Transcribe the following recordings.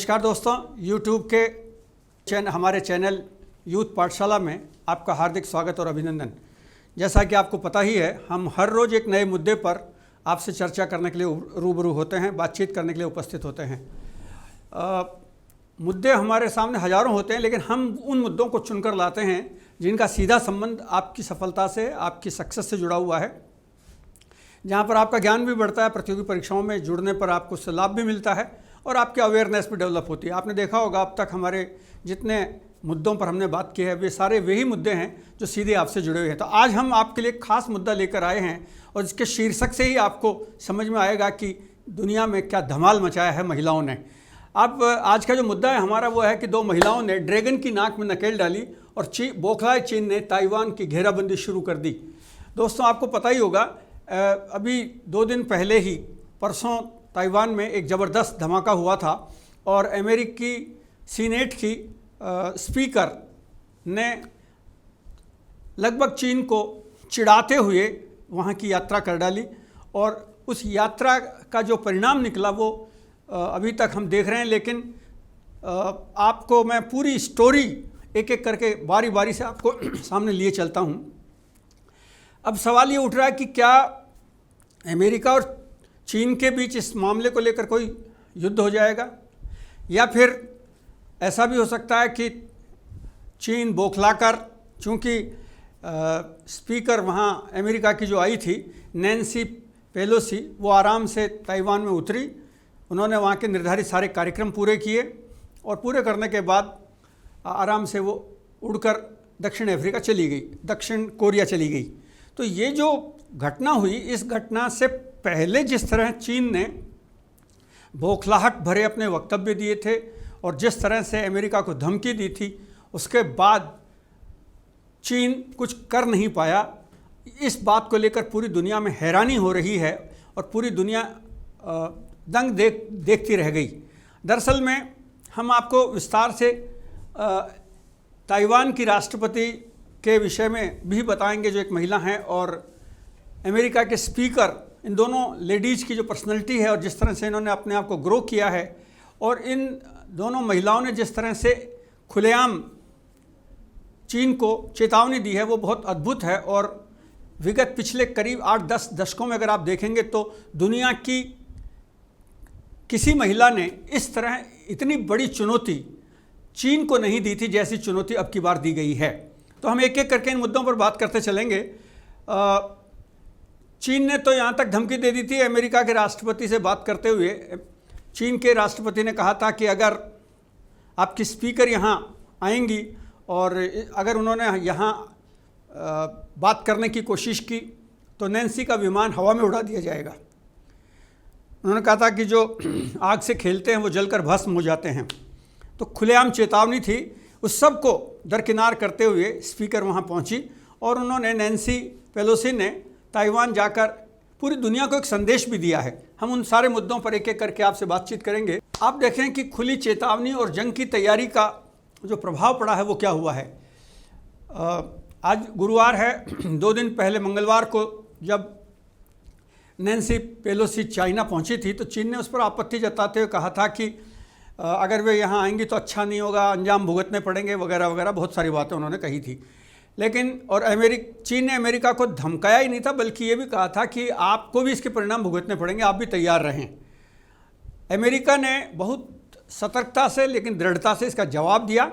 नमस्कार दोस्तों, YouTube के हमारे चैनल यूथ पाठशाला में आपका हार्दिक स्वागत और अभिनंदन। जैसा कि आपको पता ही है, हम हर रोज़ एक नए मुद्दे पर आपसे चर्चा करने के लिए रूबरू होते हैं, बातचीत करने के लिए उपस्थित होते हैं। मुद्दे हमारे सामने हज़ारों होते हैं, लेकिन हम उन मुद्दों को चुनकर लाते हैं जिनका सीधा संबंध आपकी सफलता से, आपकी सक्सेस से जुड़ा हुआ है, जहाँ पर आपका ज्ञान भी बढ़ता है, प्रतियोगी परीक्षाओं में जुड़ने पर आपको उससे लाभ भी मिलता है और आपकी अवेयरनेस भी डेवलप होती है। आपने देखा होगा अब तक हमारे जितने मुद्दों पर हमने बात की है वे सारे वही मुद्दे हैं जो सीधे आपसे जुड़े हुए हैं। तो आज हम आपके लिए खास मुद्दा लेकर आए हैं और इसके शीर्षक से ही आपको समझ में आएगा कि दुनिया में क्या धमाल मचाया है महिलाओं ने। अब आज का जो मुद्दा है हमारा वो है कि दो महिलाओं ने ड्रैगन की नाक में नकेल डाली और बौखलाए चीन ने ताइवान की घेराबंदी शुरू कर दी। दोस्तों, आपको पता ही होगा, अभी 2 दिन पहले ही परसों ताइवान में एक ज़बरदस्त धमाका हुआ था और अमेरिकी सीनेट की स्पीकर ने लगभग चीन को चिढ़ाते हुए वहाँ की यात्रा कर डाली और उस यात्रा का जो परिणाम निकला वो अभी तक हम देख रहे हैं। लेकिन आपको मैं पूरी स्टोरी एक एक करके बारी बारी से आपको सामने लिए चलता हूँ। अब सवाल ये उठ रहा है कि क्या अमेरिका और चीन के बीच इस मामले को लेकर कोई युद्ध हो जाएगा, या फिर ऐसा भी हो सकता है कि चीन बौखलाकर, चूँकि स्पीकर वहाँ अमेरिका की जो आई थी नैन्सी पेलोसी, वो आराम से ताइवान में उतरी, उन्होंने वहाँ के निर्धारित सारे कार्यक्रम पूरे किए और पूरे करने के बाद आराम से वो उड़कर दक्षिण अफ्रीका चली गई, दक्षिण कोरिया चली गई। तो ये जो घटना हुई, इस घटना से पहले जिस तरह चीन ने बौखलाहट भरे अपने वक्तव्य दिए थे और जिस तरह से अमेरिका को धमकी दी थी, उसके बाद चीन कुछ कर नहीं पाया। इस बात को लेकर पूरी दुनिया में हैरानी हो रही है और पूरी दुनिया दंग देखती रह गई। दरअसल में हम आपको विस्तार से ताइवान की राष्ट्रपति के विषय में भी बताएंगे, जो एक महिला हैं, और अमेरिका के स्पीकर, इन दोनों लेडीज़ की जो पर्सनैलिटी है और जिस तरह से इन्होंने अपने आप को ग्रो किया है, और इन दोनों महिलाओं ने जिस तरह से खुलेआम चीन को चेतावनी दी है, वो बहुत अद्भुत है। और विगत पिछले करीब 8-10 दशकों में अगर आप देखेंगे तो दुनिया की किसी महिला ने इस तरह इतनी बड़ी चुनौती चीन को नहीं दी थी जैसी चुनौती अब की बार दी गई है। तो हम एक एक करके इन मुद्दों पर बात करते चलेंगे। चीन ने तो यहाँ तक धमकी दे दी थी अमेरिका के राष्ट्रपति से बात करते हुए। चीन के राष्ट्रपति ने कहा था कि अगर आपकी स्पीकर यहाँ आएंगी और अगर उन्होंने यहाँ बात करने की कोशिश की तो नैन्सी का विमान हवा में उड़ा दिया जाएगा। उन्होंने कहा था कि जो आग से खेलते हैं वो जलकर भस्म हो जाते हैं। तो खुलेआम चेतावनी थी। उस सब को दरकिनार करते हुए स्पीकर वहाँ पहुँची और उन्होंने, नैन्सी पेलोसी ने ताइवान जाकर पूरी दुनिया को एक संदेश भी दिया है। हम उन सारे मुद्दों पर एक एक करके आपसे बातचीत करेंगे। आप देखें कि खुली चेतावनी और जंग की तैयारी का जो प्रभाव पड़ा है वो क्या हुआ है। आज गुरुवार है। 2 दिन पहले मंगलवार को जब नैन्सी पेलोसी चाइना पहुंची थी तो चीन ने उस पर आपत्ति जताते हुए कहा था कि अगर वे यहाँ आएंगी तो अच्छा नहीं होगा, अंजाम भुगतने पड़ेंगे वगैरह वगैरह, बहुत सारी बातें उन्होंने कही थी। लेकिन और चीन ने अमेरिका को धमकाया ही नहीं था, बल्कि ये भी कहा था कि आपको भी इसके परिणाम भुगतने पड़ेंगे, आप भी तैयार रहें। अमेरिका ने बहुत सतर्कता से लेकिन दृढ़ता से इसका जवाब दिया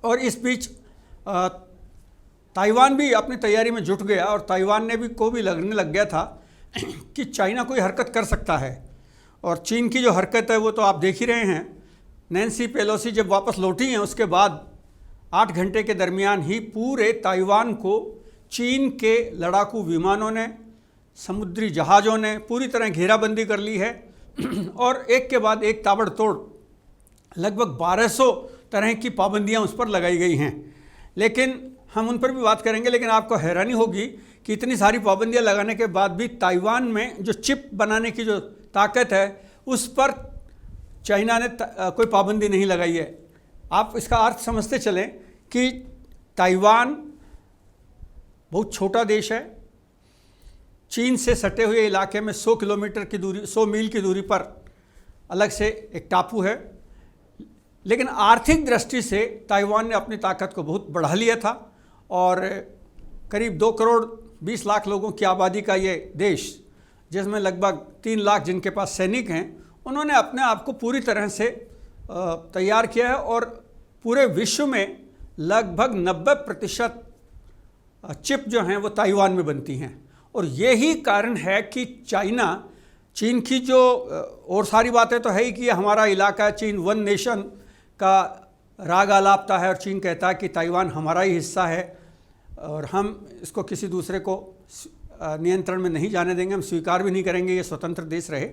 और इस बीच ताइवान भी अपनी तैयारी में जुट गया और ताइवान ने भी लगने लग गया था कि चाइना कोई हरकत कर सकता है। और चीन की जो हरकत है वो तो आप देख ही रहे हैं। नैन्सी पेलोसी जब वापस लौटी हैं उसके बाद 8 घंटे के दरमियान ही पूरे ताइवान को चीन के लड़ाकू विमानों ने, समुद्री जहाज़ों ने पूरी तरह घेराबंदी कर ली है और एक के बाद एक ताबड़तोड़ लगभग 1200 तरह की पाबंदियां उस पर लगाई गई हैं। लेकिन हम उन पर भी बात करेंगे। लेकिन आपको हैरानी होगी कि इतनी सारी पाबंदियां लगाने के बाद भी ताइवान में जो चिप बनाने की जो ताकत है उस पर चाइना ने कोई पाबंदी नहीं लगाई है। आप इसका अर्थ समझते चलें कि ताइवान बहुत छोटा देश है। चीन से सटे हुए इलाके में 100 किलोमीटर की दूरी, 100 मील की दूरी पर अलग से एक टापू है। लेकिन आर्थिक दृष्टि से ताइवान ने अपनी ताकत को बहुत बढ़ा लिया था और करीब 2 करोड़ 20 लाख लोगों की आबादी का ये देश, जिसमें लगभग 3 लाख जिनके पास सैनिक हैं, उन्होंने अपने आप को पूरी तरह से तैयार किया है और पूरे विश्व में लगभग 90% चिप जो हैं वो ताइवान में बनती हैं। और यही कारण है कि चीन की जो और सारी बातें तो है ही कि हमारा इलाका है, चीन वन नेशन का राग आलापता है और चीन कहता है कि ताइवान हमारा ही हिस्सा है और हम इसको किसी दूसरे को नियंत्रण में नहीं जाने देंगे, हम स्वीकार भी नहीं करेंगे ये स्वतंत्र देश रहे।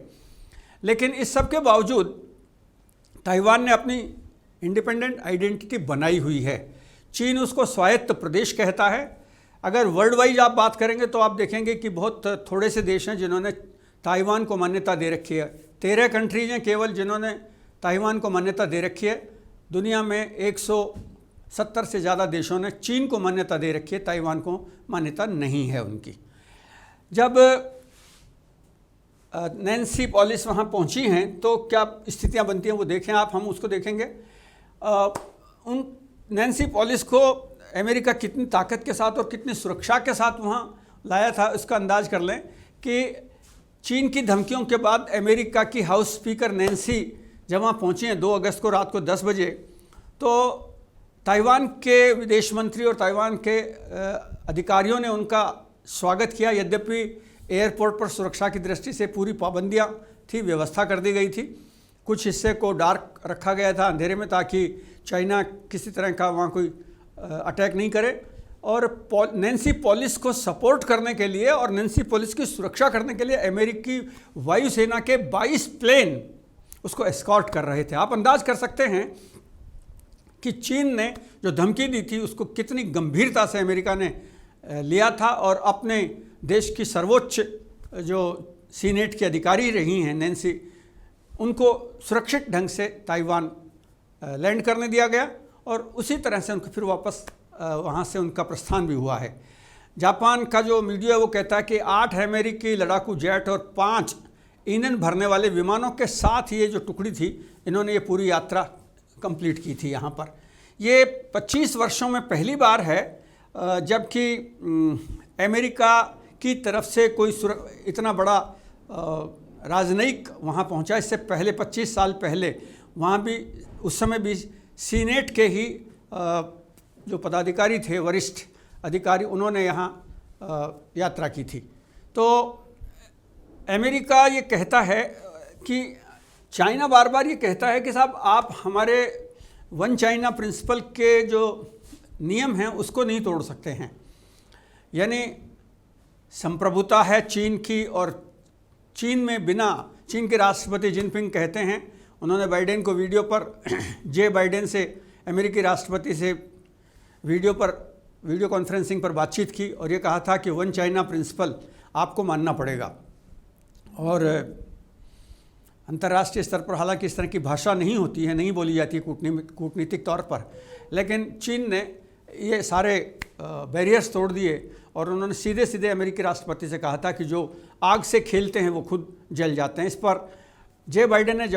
लेकिन इस सब के बावजूद ताइवान ने अपनी इंडिपेंडेंट आइडेंटिटी बनाई हुई है। चीन उसको स्वायत्त प्रदेश कहता है। अगर वर्ल्ड वाइज आप बात करेंगे तो आप देखेंगे कि बहुत थोड़े से देश हैं जिन्होंने ताइवान को मान्यता दे रखी है। 13 कंट्रीज हैं केवल जिन्होंने ताइवान को मान्यता दे रखी है। दुनिया में 170 से ज़्यादा देशों ने चीन को मान्यता दे रखी है, ताइवान को मान्यता नहीं है उनकी। जब नैन्सी पॉलिस वहाँ पहुँची हैं तो क्या स्थितियाँ बनती हैं वो देखें आप, हम उसको देखेंगे। उन नैन्सी पॉलिस को अमेरिका कितनी ताकत के साथ और कितनी सुरक्षा के साथ वहाँ लाया था, इसका अंदाज कर लें कि चीन की धमकियों के बाद अमेरिका की हाउस स्पीकर नैन्सी जब वहाँ पहुँची हैं 2 अगस्त को रात को 10 बजे, तो ताइवान के विदेश मंत्री और ताइवान के अधिकारियों ने उनका स्वागत किया। यद्यपि एयरपोर्ट पर सुरक्षा की दृष्टि से पूरी पाबंदियाँ थी, व्यवस्था कर दी गई थी। कुछ हिस्से को डार्क रखा गया था, अंधेरे में, ताकि चाइना किसी तरह का वहाँ कोई अटैक नहीं करे। और नैन्सी पॉलिस को सपोर्ट करने के लिए और नैन्सी पॉलिस की सुरक्षा करने के लिए अमेरिकी वायुसेना के 22 प्लेन उसको एस्कॉर्ट कर रहे थे। आप अंदाज कर सकते हैं कि चीन ने जो धमकी दी थी उसको कितनी गंभीरता से अमेरिका ने लिया था और अपने देश की सर्वोच्च जो सीनेट की अधिकारी रही हैं नैन्सी, उनको सुरक्षित ढंग से ताइवान लैंड करने दिया गया और उसी तरह से उनको फिर वापस वहाँ से उनका प्रस्थान भी हुआ है। जापान का जो मीडिया है वो कहता है कि 8 अमेरिकी लड़ाकू जेट और 5 ईंधन भरने वाले विमानों के साथ ये जो टुकड़ी थी, इन्होंने ये पूरी यात्रा कंप्लीट की थी यहाँ पर। ये 25 वर्षों में पहली बार है जबकि अमेरिका की तरफ से कोई इतना बड़ा राजनयिक वहाँ पहुँचा। इससे पहले 25 साल पहले वहाँ भी उस समय भी सीनेट के ही जो पदाधिकारी थे, वरिष्ठ अधिकारी, उन्होंने यहाँ यात्रा की थी। तो अमेरिका ये कहता है कि चाइना बार बार ये कहता है कि साहब आप हमारे वन चाइना प्रिंसिपल के जो नियम हैं उसको नहीं तोड़ सकते हैं। यानी संप्रभुता है चीन की और चीन में बिना, चीन के राष्ट्रपति जिनपिंग कहते हैं, उन्होंने बाइडेन को वीडियो पर जे बाइडेन से, अमेरिकी राष्ट्रपति से वीडियो कॉन्फ्रेंसिंग पर बातचीत की और ये कहा था कि वन चाइना प्रिंसिपल आपको मानना पड़ेगा। और अंतर्राष्ट्रीय स्तर पर हालांकि इस तरह की भाषा नहीं होती है, नहीं बोली जाती कूटनीतिक तौर पर, लेकिन चीन ने ये सारे बैरियर्स तोड़ दिए और उन्होंने सीधे सीधे अमेरिकी राष्ट्रपति से कहा था कि जो आग से खेलते हैं वो खुद जल जाते हैं। इस पर जे बाइडेन ने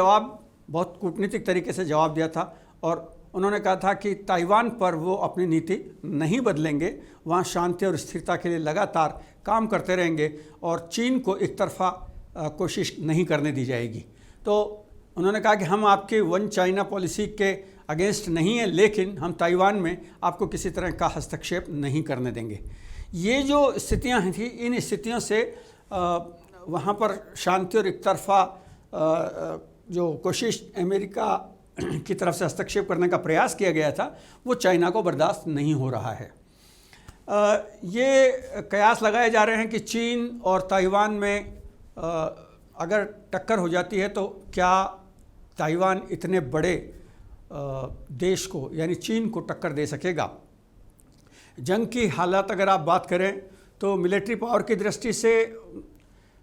बहुत कूटनीतिक तरीके से जवाब दिया था और उन्होंने कहा था कि ताइवान पर वो अपनी नीति नहीं बदलेंगे, वहाँ शांति और स्थिरता के लिए लगातार काम करते रहेंगे और चीन को एक तरफा कोशिश नहीं करने दी जाएगी। तो उन्होंने कहा कि हम आपके वन चाइना पॉलिसी के अगेंस्ट नहीं हैं, लेकिन हम ताइवान में आपको किसी तरह का हस्तक्षेप नहीं करने देंगे। ये जो स्थितियाँ थी, इन स्थितियों से वहाँ पर शांति और एक तरफा जो कोशिश अमेरिका की तरफ से हस्तक्षेप करने का प्रयास किया गया था, वो चाइना को बर्दाश्त नहीं हो रहा है। ये कयास लगाए जा रहे हैं कि चीन और ताइवान में अगर टक्कर हो जाती है तो क्या ताइवान इतने बड़े देश को, यानी चीन को, टक्कर दे सकेगा। जंग की हालत अगर आप बात करें तो मिलिट्री पावर की दृष्टि से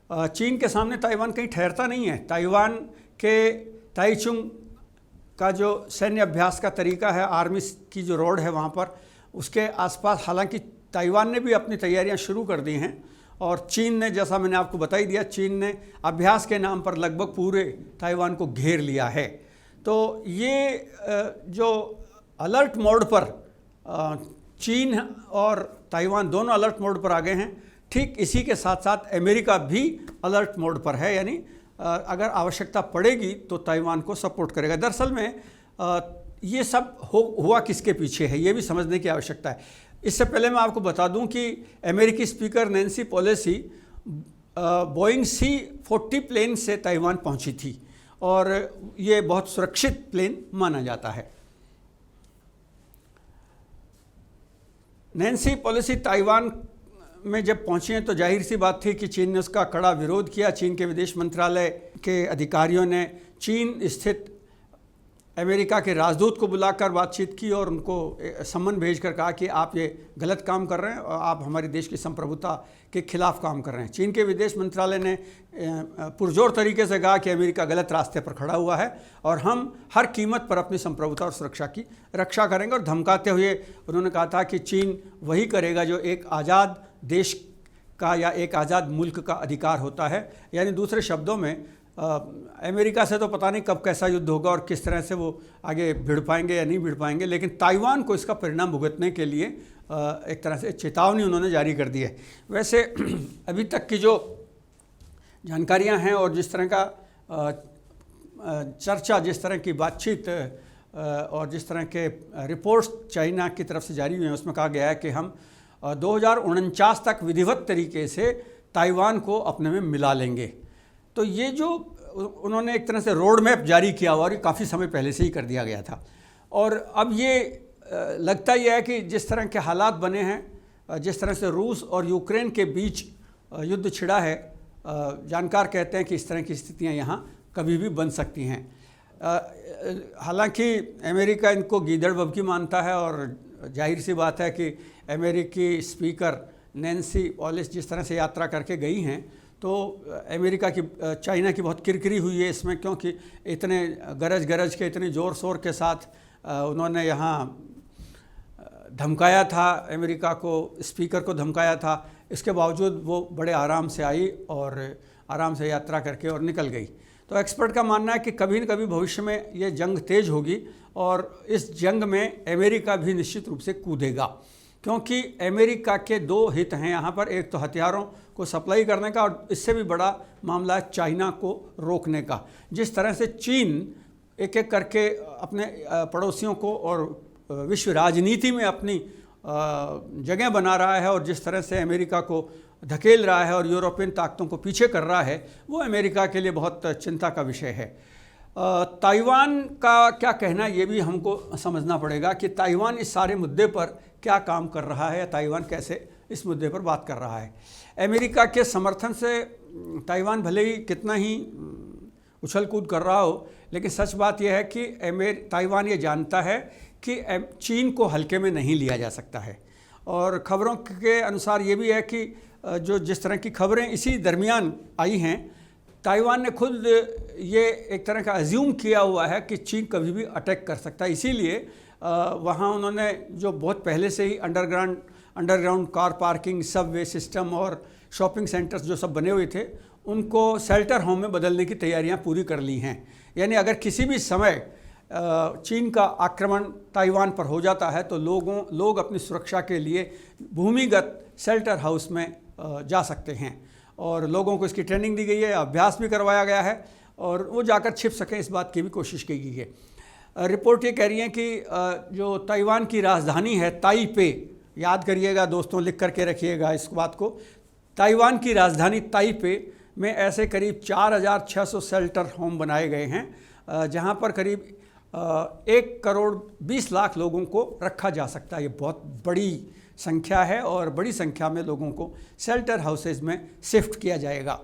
चीन के सामने ताइवान कहीं ठहरता नहीं है। ताइवान के ताइचुंग का जो सैन्य अभ्यास का तरीका है, आर्मी की जो रोड है वहाँ पर, उसके आसपास हालांकि ताइवान ने भी अपनी तैयारियां शुरू कर दी हैं और चीन ने, जैसा मैंने आपको बता ही दिया, चीन ने अभ्यास के नाम पर लगभग पूरे ताइवान को घेर लिया है। तो ये जो अलर्ट मोड पर चीन और ताइवान दोनों अलर्ट मोड पर आ गए हैं, ठीक इसी के साथ साथ अमेरिका भी अलर्ट मोड पर है, यानी अगर आवश्यकता पड़ेगी तो ताइवान को सपोर्ट करेगा। दरअसल में ये सब हुआ किसके पीछे है, ये भी समझने की आवश्यकता है। इससे पहले मैं आपको बता दूं कि अमेरिकी speaker Nancy Pelosi Boeing C-40 plane से ताइवान पहुंची थी और ये बहुत सुरक्षित प्लेन माना जाता है। नैन्सी पेलोसी ताइवान में जब पहुंची हैं तो जाहिर सी बात थी कि चीन ने उसका कड़ा विरोध किया। चीन के विदेश मंत्रालय के अधिकारियों ने चीन स्थित अमेरिका के राजदूत को बुलाकर बातचीत की और उनको सम्मन भेजकर कहा कि आप ये गलत काम कर रहे हैं और आप हमारे देश की संप्रभुता के खिलाफ काम कर रहे हैं। चीन के विदेश मंत्रालय ने पुरजोर तरीके से कहा कि अमेरिका गलत रास्ते पर खड़ा हुआ है और हम हर कीमत पर अपनी संप्रभुता और सुरक्षा की रक्षा करेंगे। और धमकाते हुए उन्होंने कहा था कि चीन वही करेगा जो एक आज़ाद देश का या एक आज़ाद मुल्क का अधिकार होता है। यानी दूसरे शब्दों में अमेरिका से तो पता नहीं कब कैसा युद्ध होगा और किस तरह से वो आगे भिड़ पाएंगे या नहीं भिड़ पाएंगे, लेकिन ताइवान को इसका परिणाम भुगतने के लिए एक तरह से चेतावनी उन्होंने जारी कर दी है। वैसे अभी तक की जो जानकारियां हैं और जिस तरह का चर्चा, जिस तरह की बातचीत और जिस तरह के रिपोर्ट्स चाइना की तरफ से जारी हुए हैं, उसमें कहा गया है कि हम 2049 तक विधिवत तरीके से ताइवान को अपने में मिला लेंगे। तो ये जो उन्होंने एक तरह से रोड मैप जारी किया हुआ और ये काफ़ी समय पहले से ही कर दिया गया था। और अब ये लगता ही है कि जिस तरह के हालात बने हैं, जिस तरह से रूस और यूक्रेन के बीच युद्ध छिड़ा है, जानकार कहते हैं कि इस तरह की स्थितियां यहाँ कभी भी बन सकती हैं। हालांकि अमेरिका इनको गीदड़ बबकी मानता है और जाहिर सी बात है कि अमेरिकी स्पीकर नैन्सी पेलोसी जिस तरह से यात्रा करके गई हैं तो अमेरिका की चाइना की बहुत किरकिरी हुई है इसमें, क्योंकि इतने गरज के इतने ज़ोर शोर के साथ उन्होंने यहाँ धमकाया था, अमेरिका को, स्पीकर को धमकाया था। इसके बावजूद वो बड़े आराम से आई और आराम से यात्रा करके और निकल गई। तो एक्सपर्ट का मानना है कि कभी न कभी भविष्य में ये जंग तेज होगी और इस जंग में अमेरिका भी निश्चित रूप से कूदेगा, क्योंकि अमेरिका के दो हित हैं यहाँ पर। एक तो हथियारों को सप्लाई करने का और इससे भी बड़ा मामला है चाइना को रोकने का। जिस तरह से चीन एक एक करके अपने पड़ोसियों को और विश्व राजनीति में अपनी जगह बना रहा है और जिस तरह से अमेरिका को धकेल रहा है और यूरोपियन ताकतों को पीछे कर रहा है, वो अमेरिका के लिए बहुत चिंता का विषय है। ताइवान का क्या कहना, ये भी हमको समझना पड़ेगा कि ताइवान इस सारे मुद्दे पर क्या काम कर रहा है या ताइवान कैसे इस मुद्दे पर बात कर रहा है। अमेरिका के समर्थन से ताइवान भले ही कितना ही उछल कूद कर रहा हो, लेकिन सच बात यह है कि ताइवान ये जानता है कि चीन को हल्के में नहीं लिया जा सकता है। और खबरों के अनुसार ये भी है कि जो जिस तरह की खबरें इसी दरमियान आई हैं, ताइवान ने खुद ये एक तरह का अज्यूम किया हुआ है कि चीन कभी भी अटैक कर सकता है। इसीलिए वहाँ उन्होंने जो बहुत पहले से ही underground car parking, subway system और शॉपिंग सेंटर्स जो सब बने हुए थे, उनको शेल्टर होम में बदलने की तैयारियां पूरी कर ली हैं। यानी अगर किसी भी समय चीन का आक्रमण ताइवान पर हो जाता है तो लोग अपनी सुरक्षा के लिए भूमिगत शेल्टर हाउस में जा सकते हैं और लोगों को इसकी ट्रेनिंग दी गई है, अभ्यास भी करवाया गया है और वो जाकर छिप सकें, इस बात की भी कोशिश की गई है। रिपोर्ट ये कह रही है कि जो ताइवान की राजधानी है ताइपे, याद करिएगा दोस्तों, लिख करके रखिएगा इस बात को, ताइवान की राजधानी ताइपे में ऐसे करीब 4600 शेल्टर होम बनाए गए हैं जहां पर करीब 1 करोड़ 20 लाख लोगों को रखा जा सकता है। ये बहुत बड़ी संख्या है और बड़ी संख्या में लोगों को शेल्टर हाउसेज में शिफ्ट किया जाएगा।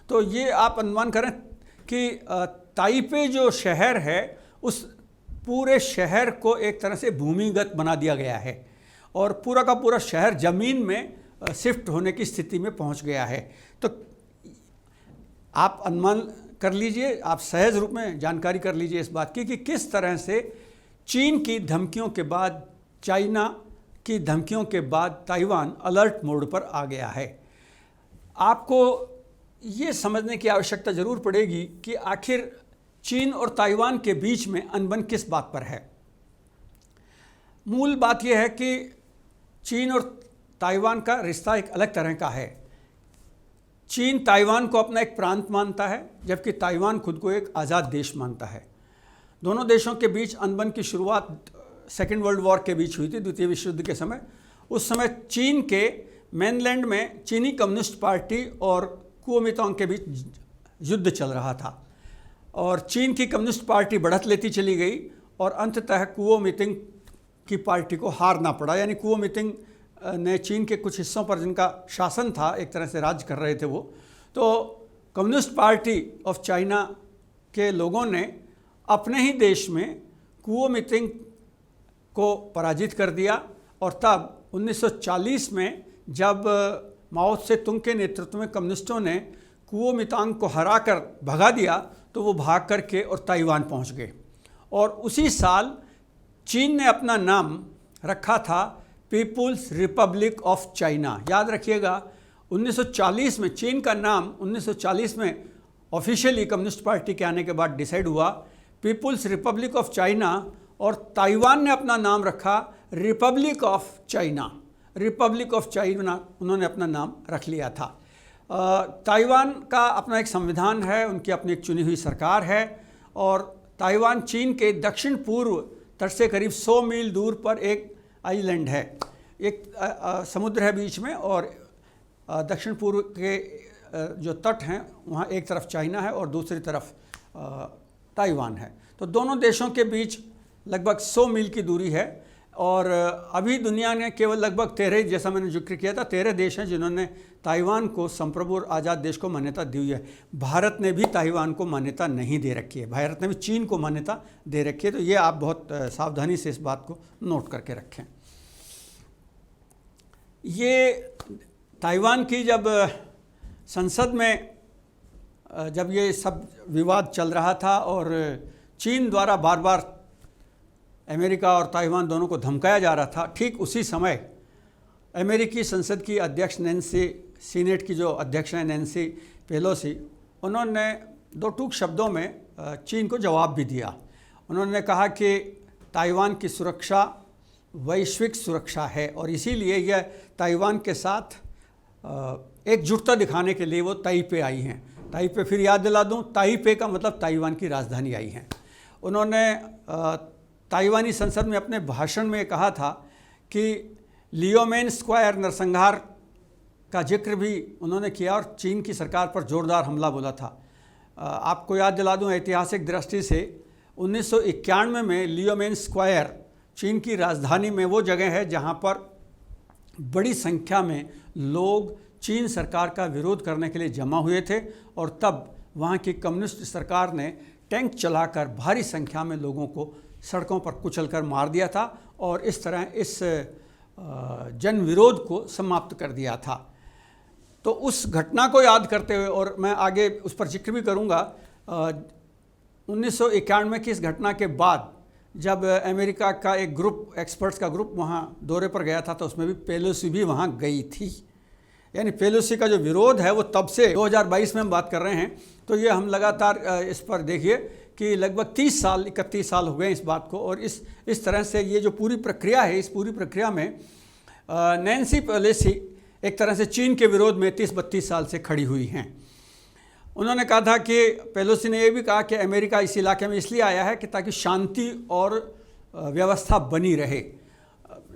तो ये आप अनुमान करें कि ताइपे जो शहर है उस पूरे शहर को एक तरह से भूमिगत बना दिया गया है और पूरा का पूरा शहर ज़मीन में शिफ्ट होने की स्थिति में पहुंच गया है। तो आप अनुमान कर लीजिए, आप सहज रूप में जानकारी कर लीजिए इस बात की कि किस तरह से चीन की धमकियों के बाद, चाइना की धमकियों के बाद ताइवान अलर्ट मोड पर आ गया है। आपको ये समझने की आवश्यकता ज़रूर पड़ेगी कि आखिर चीन और ताइवान के बीच में अनबन किस बात पर है? मूल बात यह है कि चीन और ताइवान का रिश्ता एक अलग तरह का है। चीन ताइवान को अपना एक प्रांत मानता है, जबकि ताइवान खुद को एक आज़ाद देश मानता है। दोनों देशों के बीच अनबन की शुरुआत सेकेंड वर्ल्ड वॉर के बीच हुई थी, द्वितीय विश्व युद्ध के समय। उस समय चीन के मेनलैंड में चीनी कम्युनिस्ट पार्टी और कुओमितांग के बीच युद्ध चल रहा था और चीन की कम्युनिस्ट पार्टी बढ़त लेती चली गई और अंततः कुओमितिंग की पार्टी को हारना पड़ा। यानी कुओमितिंग ने चीन के कुछ हिस्सों पर जिनका शासन था, एक तरह से राज कर रहे थे वो, तो कम्युनिस्ट पार्टी ऑफ चाइना के लोगों ने अपने ही देश में कुओमितिंग को पराजित कर दिया। और तब 1940 में जब माओ त्से तुंग के नेतृत्व में कम्युनिस्टों ने कुओमितांग को हराकर भगा दिया तो वो भाग करके और ताइवान पहुंच गए। और उसी साल चीन ने अपना नाम रखा था पीपुल्स रिपब्लिक ऑफ चाइना। याद रखिएगा, 1940 में चीन का नाम 1940 में ऑफिशियली कम्युनिस्ट पार्टी के आने के बाद डिसाइड हुआ पीपुल्स रिपब्लिक ऑफ चाइना, और ताइवान ने अपना नाम रखा Republic of China. Republic of China उन्होंने अपना नाम रख लिया था। ताइवान का अपना एक संविधान है, उनकी अपनी एक चुनी हुई सरकार है और ताइवान चीन के दक्षिण पूर्व तट से करीब 100 मील दूर पर एक आइलैंड है। एक समुद्र है बीच में और दक्षिण पूर्व के जो तट हैं वहाँ एक तरफ चाइना है और दूसरी तरफ ताइवान है। तो दोनों देशों के बीच लगभग 100 मील की दूरी है और अभी दुनिया ने केवल लगभग 13, जैसा मैंने जिक्र किया था, 13 देश हैं जिन्होंने ताइवान को संप्रभु और आज़ाद देश को मान्यता दी हुई है। भारत ने भी ताइवान को मान्यता नहीं दे रखी है, भारत ने भी चीन को मान्यता दे रखी है। तो ये आप बहुत सावधानी से इस बात को नोट करके रखें। ये ताइवान की जब संसद में जब ये सब विवाद चल रहा था और चीन द्वारा बार बार अमेरिका और ताइवान दोनों को धमकाया जा रहा था, ठीक उसी समय अमेरिकी संसद की अध्यक्ष नैन्सी, सीनेट की जो अध्यक्ष हैं नैन्सी पेलोसी, उन्होंने दो टूक शब्दों में चीन को जवाब भी दिया। उन्होंने कहा कि ताइवान की सुरक्षा वैश्विक सुरक्षा है और इसीलिए यह ताइवान के साथ एकजुटता दिखाने के लिए वो ताइपे आई हैं। ताइपे, फिर याद दिला दूँ, ताइपे का मतलब ताइवान की राजधानी आई हैं। उन्होंने ताइवानी संसद में अपने भाषण में कहा था कि लियोमेन स्क्वायर नरसंहार का जिक्र भी उन्होंने किया और चीन की सरकार पर जोरदार हमला बोला था। आपको याद दिला दूं, ऐतिहासिक दृष्टि से 1991 में लियोमेन स्क्वायर चीन की राजधानी में वो जगह है जहां पर बड़ी संख्या में लोग चीन सरकार का विरोध करने के लिए जमा हुए थे और तब वहां की कम्युनिस्ट सरकार ने टैंक चलाकर भारी संख्या में लोगों को सड़कों पर कुचलकर मार दिया था और इस तरह इस जन विरोध को समाप्त कर दिया था। तो उस घटना को याद करते हुए, और मैं आगे उस पर जिक्र भी करूंगा, 1991 की इस घटना के बाद जब अमेरिका का एक ग्रुप, एक्सपर्ट्स का ग्रुप वहाँ दौरे पर गया था तो उसमें भी पेलोसी भी वहाँ गई थी। यानी पेलोसी का जो विरोध है वो तब से 2022 में हम बात कर रहे हैं, तो ये हम लगातार इस पर देखिए कि लगभग 30 साल 31 साल हो गए इस बात को। और इस तरह से ये जो पूरी प्रक्रिया है, इस पूरी प्रक्रिया में नैन्सी पेलोसी एक तरह से चीन के विरोध में 30-32 साल से खड़ी हुई हैं। उन्होंने कहा था कि पेलोसी ने यह भी कहा कि अमेरिका इस इलाके में इसलिए आया है कि ताकि शांति और व्यवस्था बनी रहे।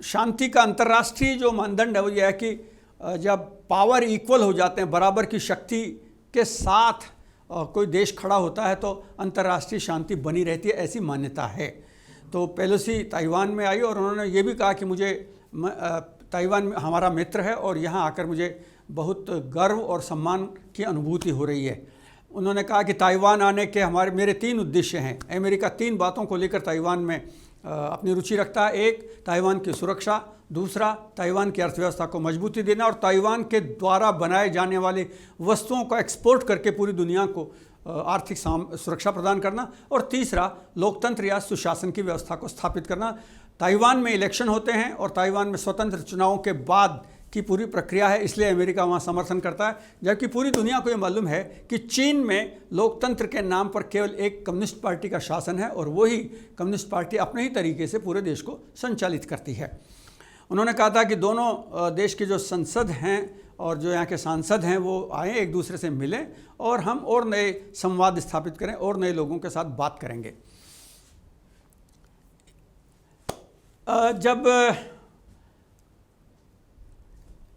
शांति का अंतर्राष्ट्रीय जो मानदंड है वो यह है कि जब पावर इक्वल हो जाते हैं, बराबर की शक्ति के साथ कोई देश खड़ा होता है तो अंतर्राष्ट्रीय शांति बनी रहती है, ऐसी मान्यता है। तो पेलोसी ताइवान में आई और उन्होंने ये भी कहा कि मुझे ताइवान हमारा मित्र है और यहाँ आकर मुझे बहुत गर्व और सम्मान की अनुभूति हो रही है। उन्होंने कहा कि ताइवान आने के मेरे 3 उद्देश्य हैं। अमेरिका 3 बातों को लेकर ताइवान में अपनी रुचि रखता है। एक, ताइवान की सुरक्षा, दूसरा, ताइवान की अर्थव्यवस्था को मजबूती देना और ताइवान के द्वारा बनाए जाने वाले वस्तुओं को एक्सपोर्ट करके पूरी दुनिया को आर्थिक सुरक्षा प्रदान करना, और तीसरा, लोकतंत्र या सुशासन की व्यवस्था को स्थापित करना। ताइवान में इलेक्शन होते हैं और ताइवान में स्वतंत्र चुनावों के बाद की पूरी प्रक्रिया है, इसलिए अमेरिका वहाँ समर्थन करता है। जबकि पूरी दुनिया को ये मालूम है कि चीन में लोकतंत्र के नाम पर केवल एक कम्युनिस्ट पार्टी का शासन है और वही कम्युनिस्ट पार्टी अपने ही तरीके से पूरे देश को संचालित करती है। उन्होंने कहा था कि दोनों देश के जो संसद हैं और जो यहाँ के सांसद हैं वो आएँ, एक दूसरे से मिलें और हम और नए संवाद स्थापित करें और नए लोगों के साथ बात करेंगे। जब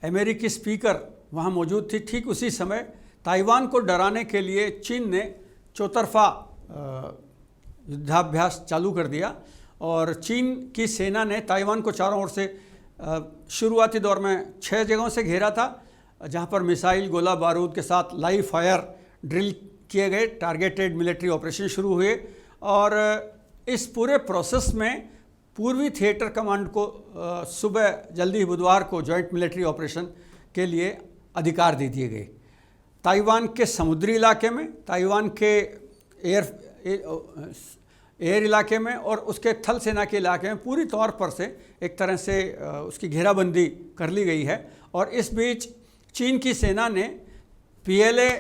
अमेरिकी स्पीकर वहाँ मौजूद थी, ठीक उसी समय ताइवान को डराने के लिए चीन ने चौतरफा युद्धाभ्यास चालू कर दिया और चीन की सेना ने ताइवान को चारों ओर से शुरुआती दौर में 6 जगहों से घेरा था, जहाँ पर मिसाइल, गोला बारूद के साथ लाइव फायर ड्रिल किए गए, टारगेटेड मिलिट्री ऑपरेशन शुरू हुए। और इस पूरे प्रोसेस में पूर्वी थिएटर कमांड को सुबह जल्दी बुधवार को जॉइंट मिलिट्री ऑपरेशन के लिए अधिकार दे दिए गए। ताइवान के समुद्री इलाके में, ताइवान के एयर इलाके में और उसके थल सेना के इलाके में पूरी तौर पर से एक तरह से उसकी घेराबंदी कर ली गई है। और इस बीच चीन की सेना ने PLA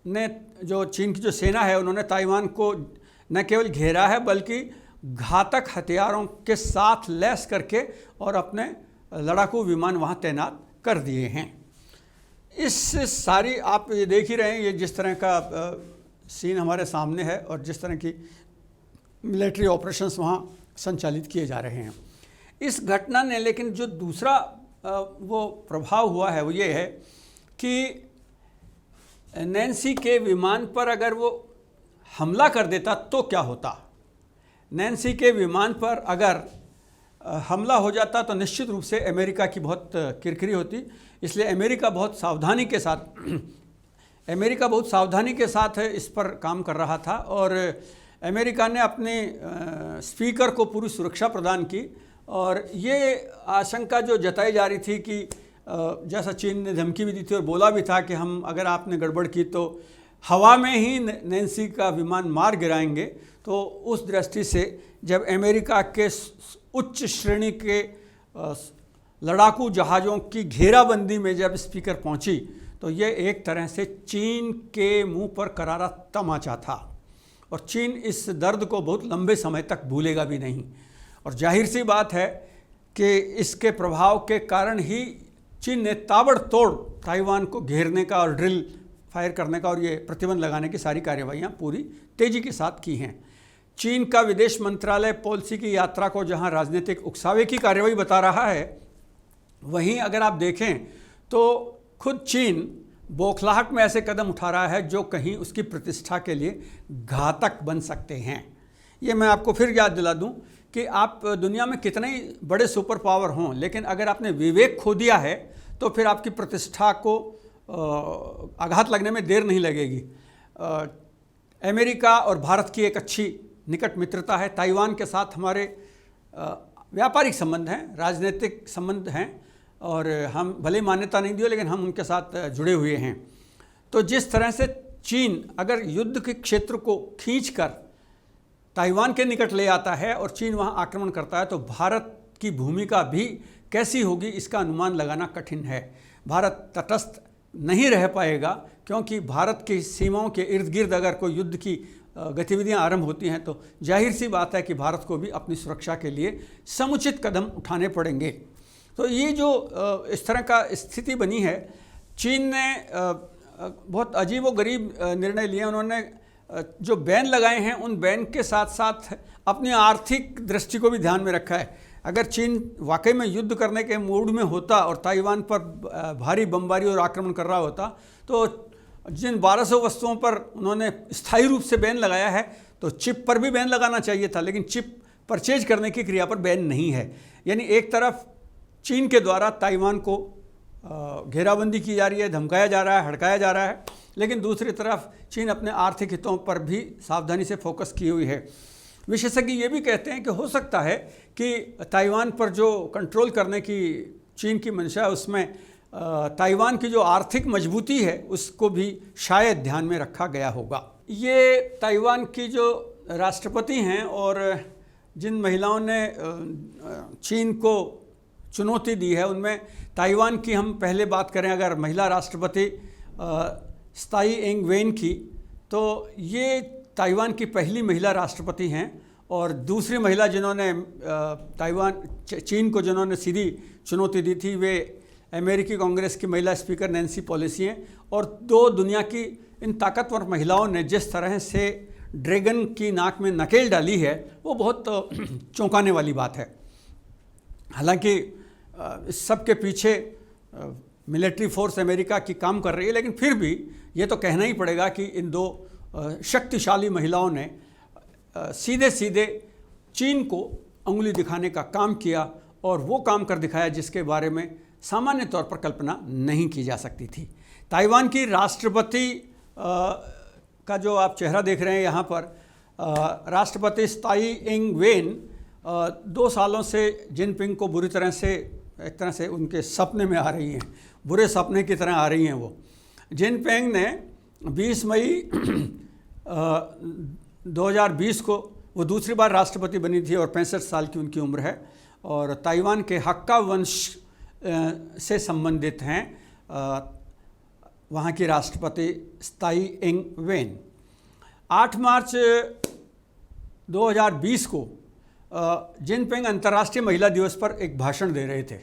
ने, जो चीन की जो सेना है, उन्होंने ताइवान को न केवल घेरा है बल्कि घातक हथियारों के साथ लैस करके और अपने लड़ाकू विमान वहाँ तैनात कर दिए हैं। इस सारी आप ये देख ही रहे हैं, ये जिस तरह का सीन हमारे सामने है और जिस तरह की मिलिट्री ऑपरेशंस वहाँ संचालित किए जा रहे हैं। इस घटना ने लेकिन जो दूसरा वो प्रभाव हुआ है वो ये है कि नैन्सी के विमान पर अगर वो हमला कर देता तो क्या होता। नैन्सी के विमान पर अगर हमला हो जाता तो निश्चित रूप से अमेरिका की बहुत किरकिरी होती। इसलिए अमेरिका बहुत सावधानी के साथ इस पर काम कर रहा था और अमेरिका ने अपने स्पीकर को पूरी सुरक्षा प्रदान की। और ये आशंका जो जताई जा रही थी कि जैसा चीन ने धमकी भी दी थी और बोला भी था कि हम अगर आपने गड़बड़ की तो हवा में ही नैन्सी का विमान मार गिराएंगे, तो उस दृष्टि से जब अमेरिका के उच्च श्रेणी के लड़ाकू जहाज़ों की घेराबंदी में जब स्पीकर पहुंची तो ये एक तरह से चीन के मुंह पर करारा तमाचा था और चीन इस दर्द को बहुत लंबे समय तक भूलेगा भी नहीं। और जाहिर सी बात है कि इसके प्रभाव के कारण ही चीन ने ताबड़तोड़ ताइवान को घेरने का और ड्रिल फायर करने का और ये प्रतिबंध लगाने की सारी कार्यवाहियाँ पूरी तेज़ी के साथ की हैं। चीन का विदेश मंत्रालय पॉलिसी की यात्रा को जहां राजनीतिक उकसावे की कार्यवाही बता रहा है, वहीं अगर आप देखें तो खुद चीन बौखलाहट में ऐसे कदम उठा रहा है जो कहीं उसकी प्रतिष्ठा के लिए घातक बन सकते हैं। ये मैं आपको फिर याद दिला दूं कि आप दुनिया में कितने ही बड़े सुपर पावर हों, लेकिन अगर आपने विवेक खो दिया है तो फिर आपकी प्रतिष्ठा को आघात लगने में देर नहीं लगेगी। अमेरिका और भारत की एक अच्छी निकट मित्रता है। ताइवान के साथ हमारे व्यापारिक संबंध हैं, राजनीतिक संबंध हैं और हम भले मान्यता नहीं दियो लेकिन हम उनके साथ जुड़े हुए हैं। तो जिस तरह से चीन अगर युद्ध के क्षेत्र को खींचकर ताइवान के निकट ले आता है और चीन वहां आक्रमण करता है तो भारत की भूमिका भी कैसी होगी इसका अनुमान लगाना कठिन है। भारत तटस्थ नहीं रह पाएगा क्योंकि भारत की सीमाओं के इर्द गिर्द अगर कोई युद्ध की गतिविधियां आरंभ होती हैं तो जाहिर सी बात है कि भारत को भी अपनी सुरक्षा के लिए समुचित कदम उठाने पड़ेंगे। तो ये जो इस तरह का स्थिति बनी है, चीन ने बहुत अजीब व गरीब निर्णय लिए। उन्होंने जो बैन लगाए हैं उन बैन के साथ साथ अपनी आर्थिक दृष्टि को भी ध्यान में रखा है। अगर चीन वाकई में युद्ध करने के मूड में होता और ताइवान पर भारी बमबारी और आक्रमण कर रहा होता तो जिन 1200 वस्तुओं पर उन्होंने स्थायी रूप से बैन लगाया है तो चिप पर भी बैन लगाना चाहिए था, लेकिन चिप परचेज करने की क्रिया पर बैन नहीं है। यानी एक तरफ चीन के द्वारा ताइवान को घेराबंदी की जा रही है, धमकाया जा रहा है, हड़काया जा रहा है, लेकिन दूसरी तरफ चीन अपने आर्थिक हितों पर भी सावधानी से फोकस की हुई है। विशेषज्ञ ये भी कहते हैं कि हो सकता है कि ताइवान पर जो कंट्रोल करने की चीन की मंशा है उसमें ताइवान की जो आर्थिक मजबूती है उसको भी शायद ध्यान में रखा गया होगा। ये ताइवान की जो राष्ट्रपति हैं और जिन महिलाओं ने चीन को चुनौती दी है उनमें ताइवान की हम पहले बात करें अगर महिला राष्ट्रपति त्साई इंग वेन की, तो ये ताइवान की पहली महिला राष्ट्रपति हैं और दूसरी महिला जिन्होंने चीन को जिन्होंने सीधी चुनौती दी थी वे अमेरिकी कांग्रेस की महिला स्पीकर नैन्सी पेलोसी हैं। और दो दुनिया की इन ताकतवर महिलाओं ने जिस तरह से ड्रैगन की नाक में नकेल डाली है वो बहुत चौंकाने वाली बात है। हालांकि इस सब के पीछे मिलिट्री फोर्स अमेरिका की काम कर रही है, लेकिन फिर भी ये तो कहना ही पड़ेगा कि इन दो शक्तिशाली महिलाओं ने सीधे सीधे चीन को उंगली दिखाने का काम किया और वो काम कर दिखाया जिसके बारे में सामान्य तौर पर कल्पना नहीं की जा सकती थी। ताइवान की राष्ट्रपति का जो आप चेहरा देख रहे हैं यहाँ पर, राष्ट्रपति त्साई इंग वेन 2 सालों से जिनपिंग को बुरी तरह से एक तरह से उनके सपने में आ रही हैं, बुरे सपने की तरह आ रही हैं। वो जिनपिंग ने 20 मई 2020 को वो दूसरी बार राष्ट्रपति बनी थी और 65 साल की उनकी उम्र है और ताइवान के हक्का वंश से संबंधित हैं वहाँ की राष्ट्रपति त्साई इंग वेन। 8 मार्च 2020 को जिनपिंग अंतर्राष्ट्रीय महिला दिवस पर एक भाषण दे रहे थे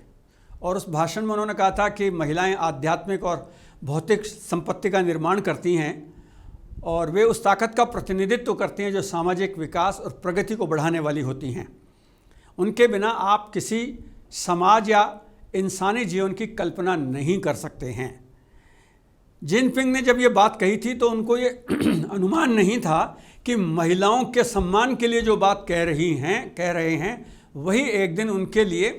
और उस भाषण में उन्होंने कहा था कि महिलाएं आध्यात्मिक और भौतिक संपत्ति का निर्माण करती हैं और वे उस ताकत का प्रतिनिधित्व करती हैं जो सामाजिक विकास और प्रगति को बढ़ाने वाली होती हैं। उनके बिना आप किसी समाज या इंसानी जीवन की कल्पना नहीं कर सकते हैं। जिनपिंग ने जब ये बात कही थी तो उनको ये अनुमान नहीं था कि महिलाओं के सम्मान के लिए जो बात कह रहे हैं वही एक दिन उनके लिए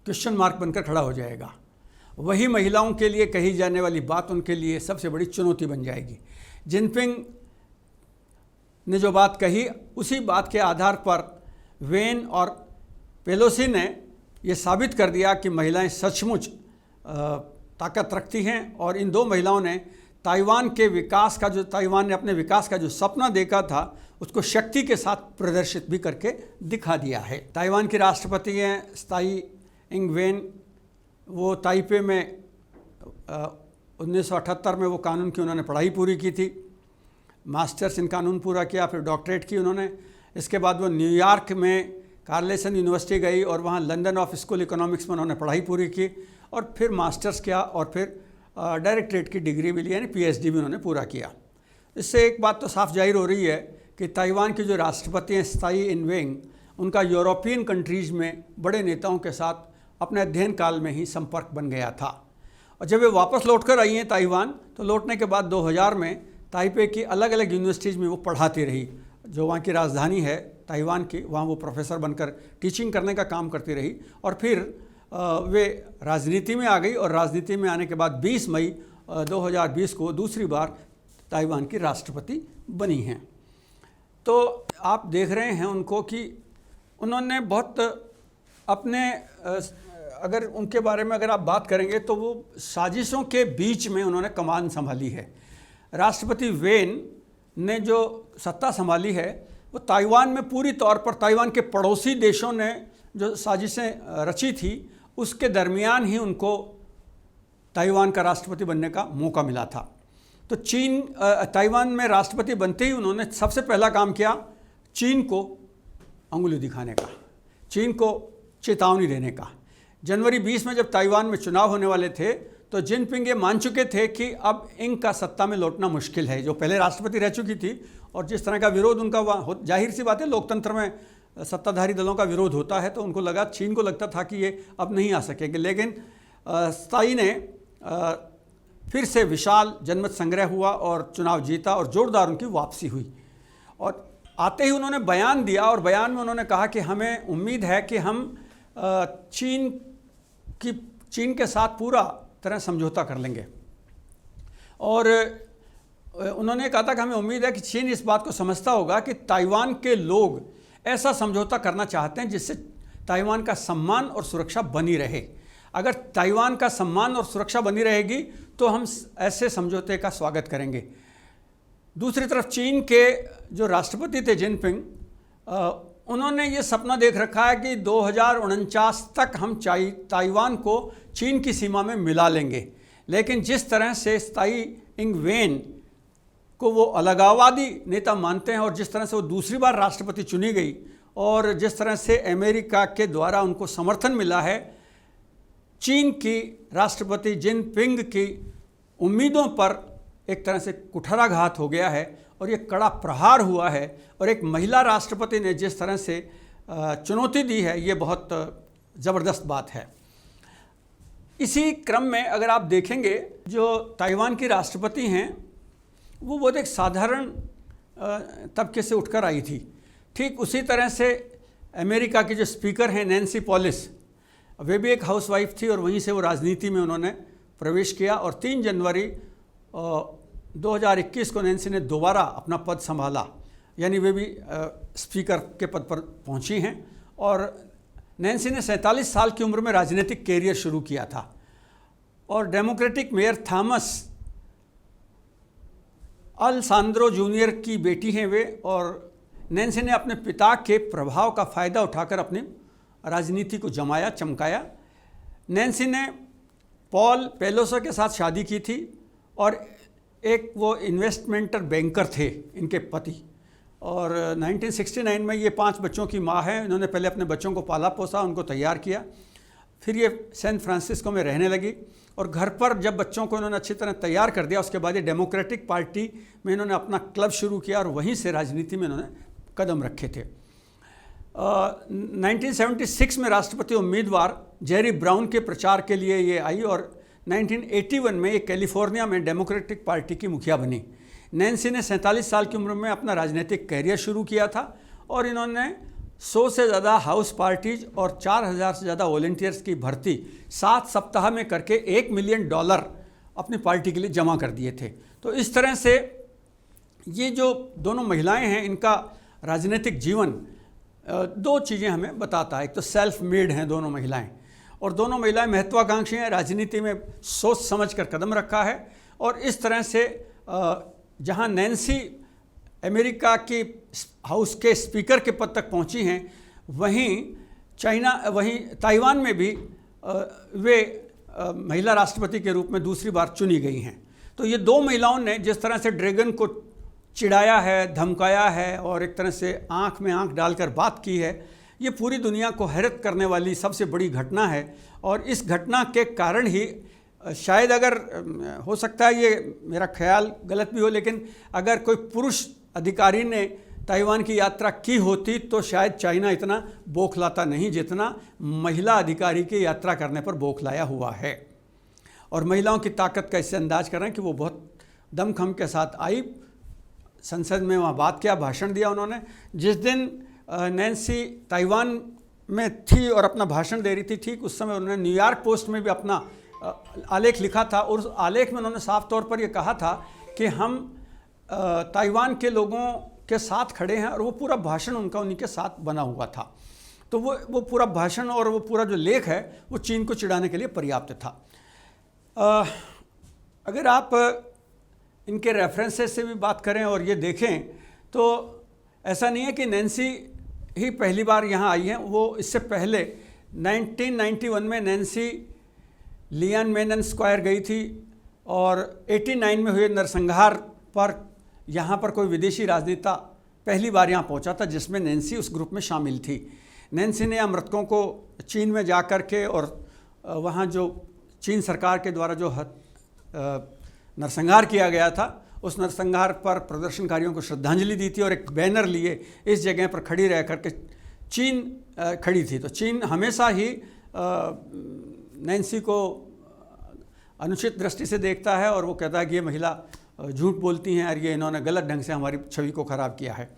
क्वेश्चन मार्क बनकर खड़ा हो जाएगा। वही महिलाओं के लिए कही जाने वाली बात उनके लिए सबसे बड़ी चुनौती बन जाएगी। जिनपिंग ने जो बात कही उसी बात के आधार पर वेन और पेलोसी ने ये साबित कर दिया कि महिलाएं सचमुच ताकत रखती हैं और इन दो महिलाओं ने ताइवान ने अपने विकास का जो सपना देखा था उसको शक्ति के साथ प्रदर्शित भी करके दिखा दिया है। ताइवान की राष्ट्रपति हैं त्साई इंग वेन। वो ताइपे में 1978 में वो कानून की उन्होंने पढ़ाई पूरी की थी, मास्टर्स इन कानून पूरा किया, फिर डॉक्टरेट की उन्होंने। इसके बाद वो न्यूयॉर्क में कार्लेसन यूनिवर्सिटी गई और वहाँ लंदन ऑफ स्कूल इकोनॉमिक्स में उन्होंने पढ़ाई पूरी की और फिर मास्टर्स किया और फिर डायरेक्टरेट की डिग्री भी ली यानी पीएचडी भी उन्होंने पूरा किया। इससे एक बात तो साफ जाहिर हो रही है कि ताइवान की जो राष्ट्रपति हैं त्साई इंग वेन, उनका यूरोपियन कंट्रीज़ में बड़े नेताओं के साथ अपने अध्ययन काल में ही संपर्क बन गया था। और जब वे वापस लौटकर आई हैं ताइवान, तो लौटने के बाद 2000 में ताइपे की अलग अलग यूनिवर्सिटीज़ में वो पढ़ाती रही। जो वहाँ की राजधानी है ताइवान की, वहाँ वो प्रोफेसर बनकर टीचिंग करने का काम करती रही और फिर वे राजनीति में आ गई और राजनीति में आने के बाद 20 मई 2020 को दूसरी बार ताइवान की राष्ट्रपति बनी हैं। तो आप देख रहे हैं उनको कि उन्होंने बहुत अपने अगर उनके बारे में अगर आप बात करेंगे तो वो साजिशों के बीच में उन्होंने कमान संभाली है। राष्ट्रपति वेन ने जो सत्ता संभाली है वो ताइवान में पूरी तौर पर ताइवान के पड़ोसी देशों ने जो साजिशें रची थी उसके दरमियान ही उनको ताइवान का राष्ट्रपति बनने का मौका मिला था। तो ताइवान में राष्ट्रपति बनते ही उन्होंने सबसे पहला काम किया चीन को अंगुली दिखाने का, चीन को चेतावनी देने का। जनवरी 20 में जब ताइवान में चुनाव होने वाले थे तो जिनपिंग ये मान चुके थे कि अब इंग का सत्ता में लौटना मुश्किल है, जो पहले राष्ट्रपति रह चुकी थी और जिस तरह का विरोध उनका वहाँ, जाहिर सी बात है लोकतंत्र में सत्ताधारी दलों का विरोध होता है, तो उनको लगा, चीन को लगता था कि ये अब नहीं आ सकेंगे। लेकिन त्साई ने फिर से विशाल जनमत संग्रह हुआ और चुनाव जीता और जोरदार उनकी वापसी हुई। और आते ही उन्होंने बयान दिया और बयान में उन्होंने कहा कि हमें उम्मीद है कि हम चीन के साथ पूरा तरह समझौता कर लेंगे। और उन्होंने कहा था कि हमें उम्मीद है कि चीन इस बात को समझता होगा कि ताइवान के लोग ऐसा समझौता करना चाहते हैं जिससे ताइवान का सम्मान और सुरक्षा बनी रहे। अगर ताइवान का सम्मान और सुरक्षा बनी रहेगी तो हम ऐसे समझौते का स्वागत करेंगे। दूसरी तरफ चीन के जो राष्ट्रपति थे जिनपिंग, उन्होंने ये सपना देख रखा है कि 2049 तक हम ताइवान को चीन की सीमा में मिला लेंगे। लेकिन जिस तरह से ताई इंग वेन को वो अलगाववादी नेता मानते हैं और जिस तरह से वो दूसरी बार राष्ट्रपति चुनी गई और जिस तरह से अमेरिका के द्वारा उनको समर्थन मिला है, चीन की राष्ट्रपति जिनपिंग की उम्मीदों पर एक तरह से कुठाराघात हो गया है और ये कड़ा प्रहार हुआ है। और एक महिला राष्ट्रपति ने जिस तरह से चुनौती दी है, ये बहुत ज़बरदस्त बात है। इसी क्रम में अगर आप देखेंगे, जो ताइवान की राष्ट्रपति हैं वो बहुत एक साधारण तबके से उठकर आई थी। ठीक उसी तरह से अमेरिका की जो स्पीकर हैं नैन्सी पॉलिस, वे भी एक हाउसवाइफ थी और वहीं से वो राजनीति में उन्होंने प्रवेश किया और 3 जनवरी 2021 को नैन्सी ने दोबारा अपना पद संभाला, यानी वे भी स्पीकर के पद पर पहुंची हैं। और नैन्सी ने 47 साल की उम्र में राजनीतिक कैरियर शुरू किया था और डेमोक्रेटिक मेयर थॉमस अल्सांद्रो जूनियर की बेटी हैं वे। और नैन्सी ने अपने पिता के प्रभाव का फ़ायदा उठाकर अपनी राजनीति को जमाया, चमकाया। नैन्सी ने पॉल पेलोसा के साथ शादी की थी और एक वो इन्वेस्टमेंटर बैंकर थे इनके पति। और 1969 में ये 5 बच्चों की माँ है। इन्होंने पहले अपने बच्चों को पाला पोसा, उनको तैयार किया, फिर ये सैन फ्रांसिस्को में रहने लगी और घर पर जब बच्चों को इन्होंने अच्छी तरह तैयार कर दिया, उसके बाद ये डेमोक्रेटिक पार्टी में इन्होंने अपना क्लब शुरू किया और वहीं से राजनीति में इन्होंने कदम रखे थे। 1976 में राष्ट्रपति उम्मीदवार जेरी ब्राउन के प्रचार के लिए ये आई और 1981 में ये कैलिफोर्निया में डेमोक्रेटिक पार्टी की मुखिया बनी। नैन्सी ने 47 साल की उम्र में अपना राजनीतिक कैरियर शुरू किया था और इन्होंने 100 से ज़्यादा हाउस पार्टीज और 4000 से ज़्यादा वॉलंटियर्स की भर्ती 7 सप्ताह में करके $1 मिलियन अपनी पार्टी के लिए जमा कर दिए थे। तो इस तरह से ये जो दोनों महिलाएं हैं, इनका राजनीतिक जीवन 2 चीज़ें हमें बताता है। एक तो सेल्फ मेड हैं दोनों महिलाएं और दोनों महिलाएं महत्वाकांक्षी हैं, राजनीति में सोच समझ कर कदम रखा है। और इस तरह से जहां नैन्सी अमेरिका की हाउस के स्पीकर के पद तक पहुंची हैं, वहीं ताइवान में भी वे महिला राष्ट्रपति के रूप में दूसरी बार चुनी गई हैं। तो ये 2 महिलाओं ने जिस तरह से ड्रैगन को चिढ़ाया है, धमकाया है और एक तरह से आंख में आंख डालकर बात की है, ये पूरी दुनिया को हैरत करने वाली सबसे बड़ी घटना है। और इस घटना के कारण ही शायद, अगर हो सकता है ये मेरा ख्याल गलत भी हो, लेकिन अगर कोई पुरुष अधिकारी ने ताइवान की यात्रा की होती तो शायद चाइना इतना बौखलाता नहीं जितना महिला अधिकारी की यात्रा करने पर बौखलाया हुआ है। और महिलाओं की ताकत का इससे अंदाज कर रहे हैं कि वो बहुत दमखम के साथ आई, संसद में वहाँ बात किया, भाषण दिया उन्होंने। जिस दिन नैन्सी ताइवान में थी और अपना भाषण दे रही थी, ठीक उस समय उन्होंने न्यूयॉर्क पोस्ट में भी अपना आलेख लिखा था और उस आलेख में उन्होंने साफ तौर पर यह कहा था कि हम ताइवान के लोगों के साथ खड़े हैं। और वो पूरा भाषण उनका उन्हीं के साथ बना हुआ था। तो वो पूरा भाषण और वो पूरा जो लेख है वो चीन को चिढ़ाने के लिए पर्याप्त था। अगर आप इनके रेफरेंसेस से भी बात करें और ये देखें तो ऐसा नहीं है कि नैन्सी ही पहली बार यहाँ आई हैं। वो इससे पहले 1991 में नैन्सी लियानमेनन स्क्वायर गई थी और 89 में हुए नरसंहार पर यहाँ पर कोई विदेशी राजनेता पहली बार यहाँ पहुँचा था, जिसमें नैन्सी उस ग्रुप में शामिल थी। नैन्सी ने मृतकों को चीन में जा कर के और वहाँ जो चीन सरकार के द्वारा जो नरसंहार किया गया था, उस नरसंहार पर प्रदर्शनकारियों को श्रद्धांजलि दी थी और एक बैनर लिए इस जगह पर खड़ी रह करके चीन खड़ी थी। तो चीन हमेशा ही नैन्सी को अनुचित दृष्टि से देखता है और वो कहता है कि ये महिला झूठ बोलती हैं और ये इन्होंने गलत ढंग से हमारी छवि को ख़राब किया है।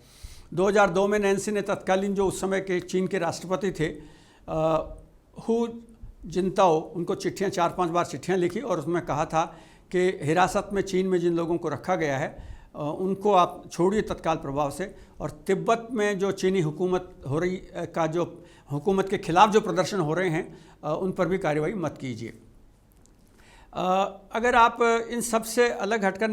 2002 में नैन्सी ने तत्कालीन जो उस समय के चीन के राष्ट्रपति थे हू जिनताओ, उनको चिट्ठियाँ 4-5 बार चिट्ठियाँ लिखी और उसमें कहा था कि हिरासत में चीन में जिन लोगों को रखा गया है उनको आप छोड़िए तत्काल प्रभाव से, और तिब्बत में जो चीनी हुकूमत हो रही का जो हुकूमत के खिलाफ जो प्रदर्शन हो रहे हैं उन पर भी कार्रवाई मत कीजिए। अगर आप इन सब से अलग हटकर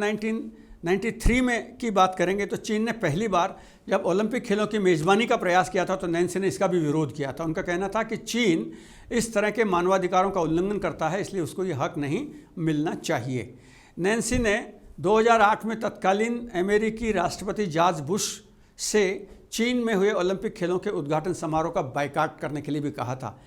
93 में की बात करेंगे तो चीन ने पहली बार जब ओलंपिक खेलों की मेज़बानी का प्रयास किया था तो नैन्सी ने इसका भी विरोध किया था। उनका कहना था कि चीन इस तरह के मानवाधिकारों का उल्लंघन करता है, इसलिए उसको ये हक नहीं मिलना चाहिए। नैन्सी ने 2008 में तत्कालीन अमेरिकी राष्ट्रपति जॉर्ज बुश से चीन में हुए ओलंपिक खेलों के उद्घाटन समारोह का बायकॉट करने के लिए भी कहा था।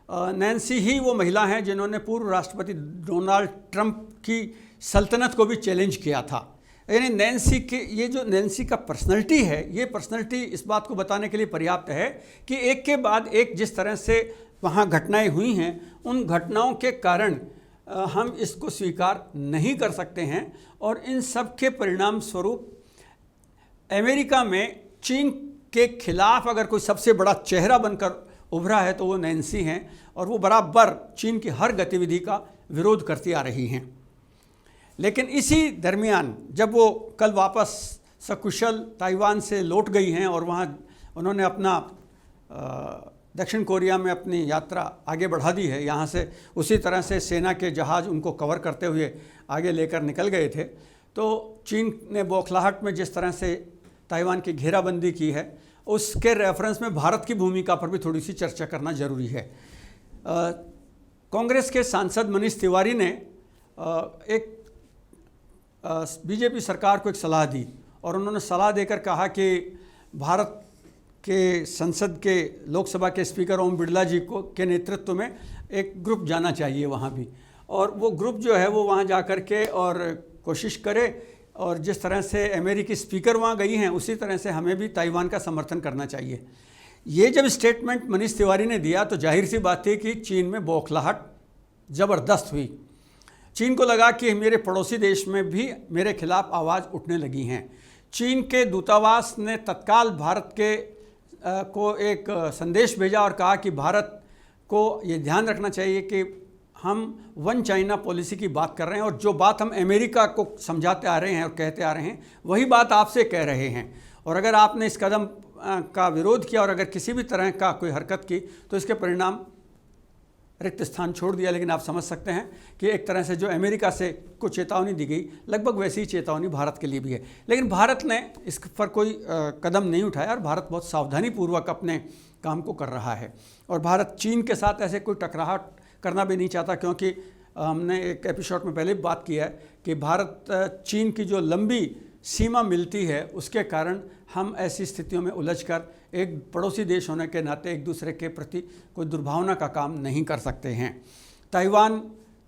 नैन्सी ही वो महिला हैं जिन्होंने पूर्व राष्ट्रपति डोनाल्ड ट्रंप की सल्तनत को भी चैलेंज किया था। यानी नैन्सी के ये जो नैन्सी का पर्सनैलिटी है, ये पर्सनैलिटी इस बात को बताने के लिए पर्याप्त है कि एक के बाद एक जिस तरह से वहाँ घटनाएं हुई हैं, उन घटनाओं के कारण हम इसको स्वीकार नहीं कर सकते हैं और इन सब के परिणाम स्वरूप अमेरिका में चीन के खिलाफ अगर कोई सबसे बड़ा चेहरा बनकर उभरा है तो वो नैन्सी हैं और वो बराबर चीन की हर गतिविधि का विरोध करती आ रही हैं। लेकिन इसी दरमियान जब वो कल वापस सकुशल ताइवान से लौट गई हैं और वहाँ उन्होंने अपना दक्षिण कोरिया में अपनी यात्रा आगे बढ़ा दी है, यहाँ से उसी तरह से सेना के जहाज़ उनको कवर करते हुए आगे लेकर निकल गए थे, तो चीन ने बौखलाहट में जिस तरह से ताइवान की घेराबंदी की है उसके रेफरेंस में भारत की भूमिका पर भी थोड़ी सी चर्चा करना ज़रूरी है। कांग्रेस के सांसद मनीष तिवारी ने एक बीजेपी सरकार को एक सलाह दी और उन्होंने सलाह देकर कहा कि भारत के संसद के लोकसभा के स्पीकर ओम बिरला जी को के नेतृत्व में एक ग्रुप जाना चाहिए वहाँ भी, और वो ग्रुप जो है वो वहाँ जा कर के और कोशिश करे और जिस तरह से अमेरिकी स्पीकर वहाँ गई हैं उसी तरह से हमें भी ताइवान का समर्थन करना चाहिए। ये जब स्टेटमेंट मनीष तिवारी ने दिया तो जाहिर सी बात थी कि चीन में बौखलाहट ज़बरदस्त हुई। चीन को लगा कि मेरे पड़ोसी देश में भी मेरे खिलाफ आवाज़ उठने लगी हैं। चीन के दूतावास ने तत्काल भारत के को एक संदेश भेजा और कहा कि भारत को ये ध्यान रखना चाहिए कि हम वन चाइना पॉलिसी की बात कर रहे हैं और जो बात हम अमेरिका को समझाते आ रहे हैं और कहते आ रहे हैं वही बात आपसे कह रहे हैं, और अगर आपने इस कदम का विरोध किया और अगर किसी भी तरह का कोई हरकत की तो इसके परिणाम रिक्त स्थान छोड़ दिया। लेकिन आप समझ सकते हैं कि एक तरह से जो अमेरिका से को चेतावनी दी गई लगभग वैसी ही चेतावनी भारत के लिए भी है, लेकिन भारत ने इस पर कोई कदम नहीं उठाया और भारत बहुत सावधानीपूर्वक अपने काम को कर रहा है। और भारत चीन के साथ ऐसे कोई टकराहट करना भी नहीं चाहता, क्योंकि हमने एक एपिसोड में पहले भी बात किया है कि भारत चीन की जो लंबी सीमा मिलती है उसके कारण हम ऐसी स्थितियों में उलझकर एक पड़ोसी देश होने के नाते एक दूसरे के प्रति कोई दुर्भावना का काम नहीं कर सकते हैं। ताइवान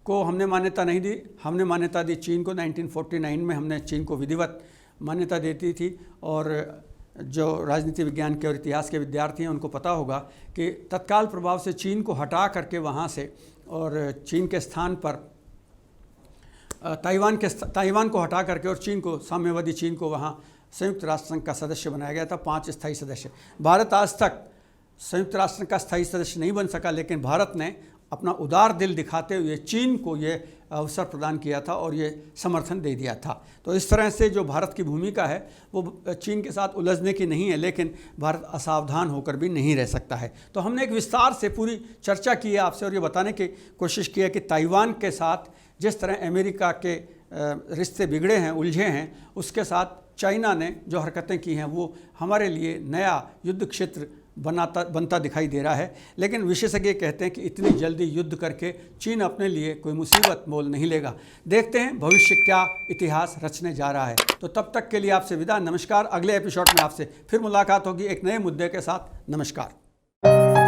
को हमने मान्यता नहीं दी, हमने मान्यता दी चीन को। 1949 में हमने चीन को विधिवत मान्यता देती थी, और जो राजनीति विज्ञान के और इतिहास के विद्यार्थी हैं उनको पता होगा कि तत्काल प्रभाव से चीन को हटा करके वहाँ से और चीन के स्थान पर ताइवान को हटा करके और चीन को, साम्यवादी चीन को वहाँ संयुक्त राष्ट्र संघ का सदस्य बनाया गया था, 5 स्थायी सदस्य। भारत आज तक संयुक्त राष्ट्र संघ का स्थायी सदस्य नहीं बन सका, लेकिन भारत ने अपना उदार दिल दिखाते हुए चीन को ये अवसर प्रदान किया था और ये समर्थन दे दिया था। तो इस तरह से जो भारत की भूमिका है वो चीन के साथ उलझने की नहीं है, लेकिन भारत असावधान होकर भी नहीं रह सकता है। तो हमने एक विस्तार से पूरी चर्चा की है आपसे और ये बताने की कोशिश की है कि ताइवान के साथ जिस तरह अमेरिका के रिश्ते बिगड़े हैं, उलझे हैं, उसके साथ चाइना ने जो हरकतें की हैं वो हमारे लिए नया युद्ध क्षेत्र बनता दिखाई दे रहा है। लेकिन विशेषज्ञ कहते हैं कि इतनी जल्दी युद्ध करके चीन अपने लिए कोई मुसीबत मोल नहीं लेगा। देखते हैं भविष्य क्या इतिहास रचने जा रहा है। तो तब तक के लिए आपसे विदा, नमस्कार। अगले एपिसोड में आपसे फिर मुलाकात होगी एक नए मुद्दे के साथ। नमस्कार।